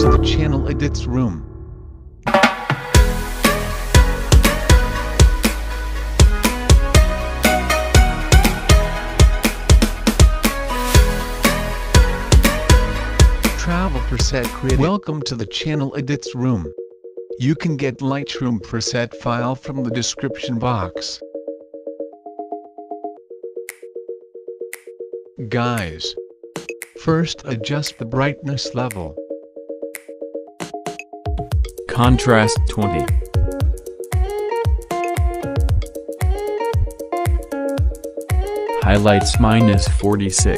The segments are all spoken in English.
to the channel Edits Room. Travel Preset Creative. Welcome to the channel Edits Room. You can get Lightroom preset file from the description box. Guys, first adjust the brightness level. Contrast 20. Highlights -46.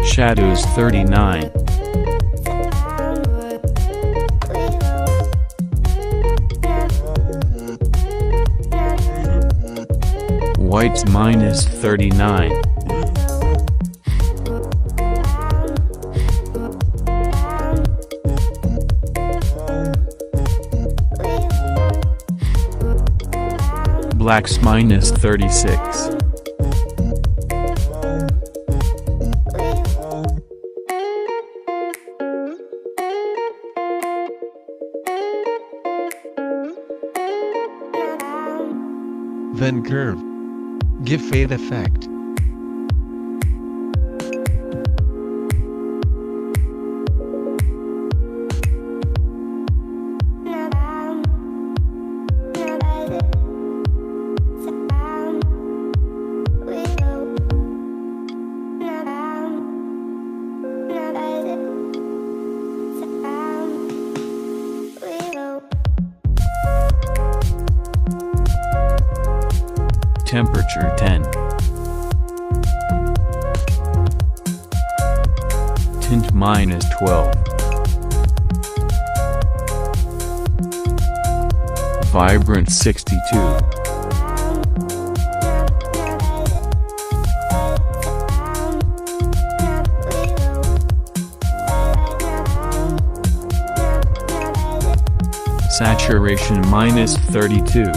Shadows 39. Whites -39. Blacks -36. Then curve. Give fade effect. Temperature 10. Tint -12. Vibrant 62. Saturation -32.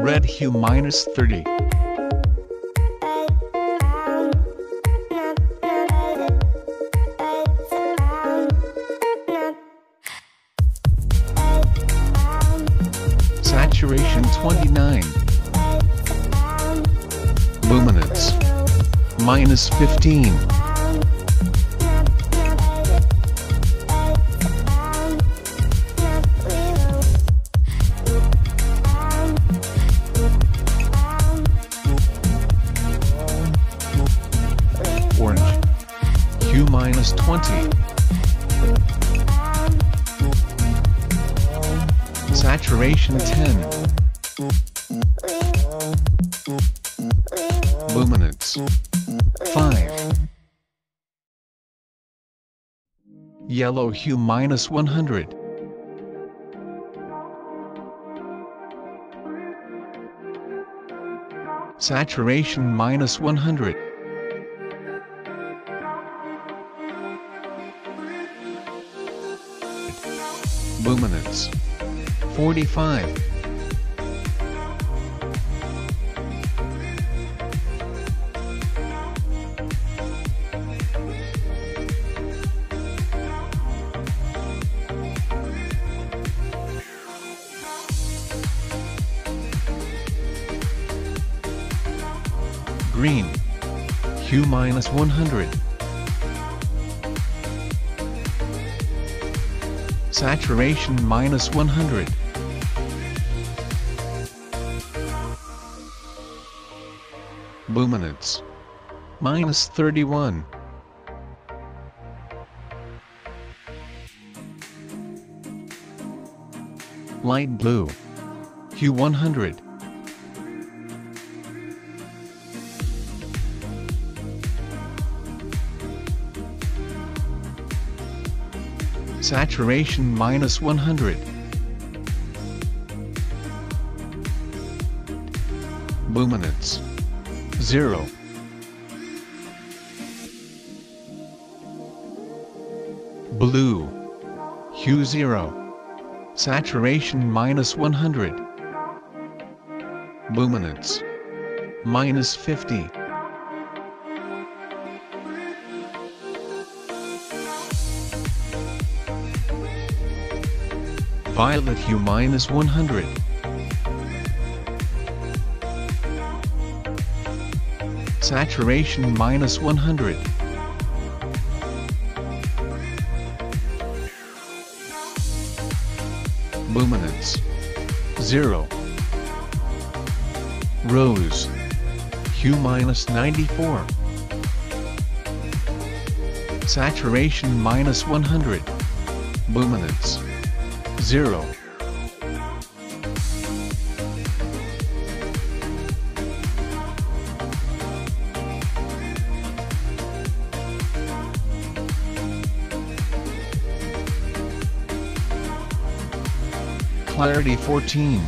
Red hue -30. Saturation 29. Luminance -15. Orange hue -20. Saturation 10. Luminance 5. Yellow hue -100. Saturation -100. Luminance 45. Green hue -100. Saturation -100. Luminance -31. Light blue hue 100. Saturation -100. Luminance 0. Blue hue 0. Saturation -100. Luminance -50. Violet hue -100. Saturation -100. Luminance 0. Rose hue -94. Saturation -100. Luminance 0. Clarity 14.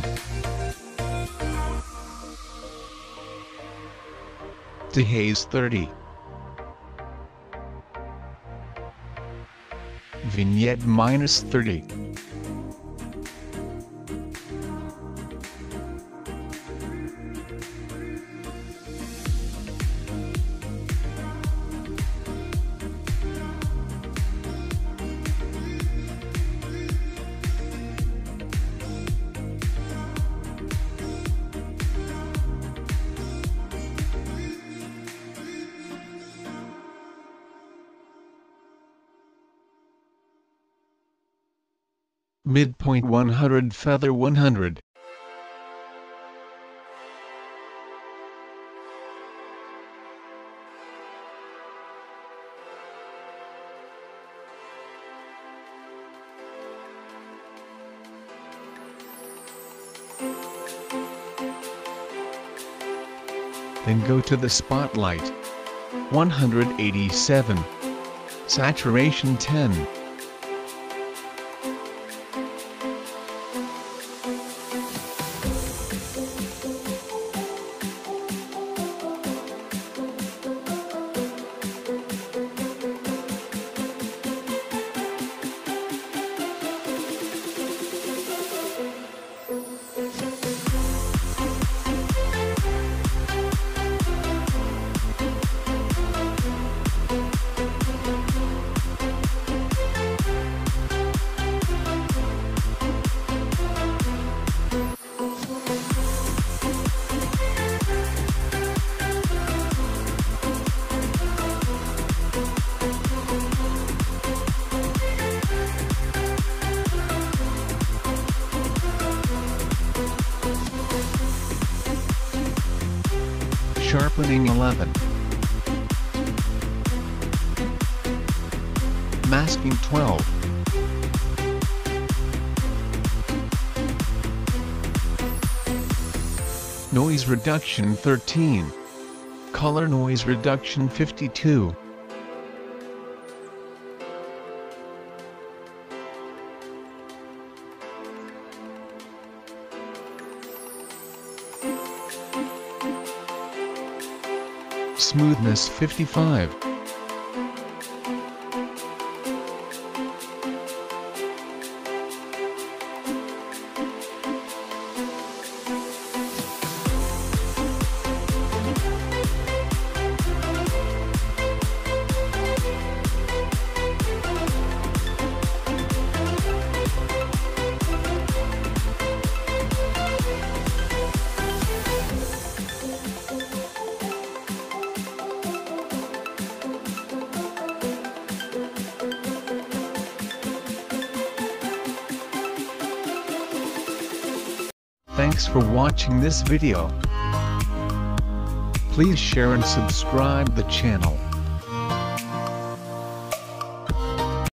Dehaze 30. Vignette -30. Midpoint 100. Feather 100. Then go to the spotlight. 187. Saturation 10. Sharpening 11. Masking 12. Noise reduction 13. Color noise reduction 52. Smoothness 55. Thanks for watching this video. Please share and subscribe the channel.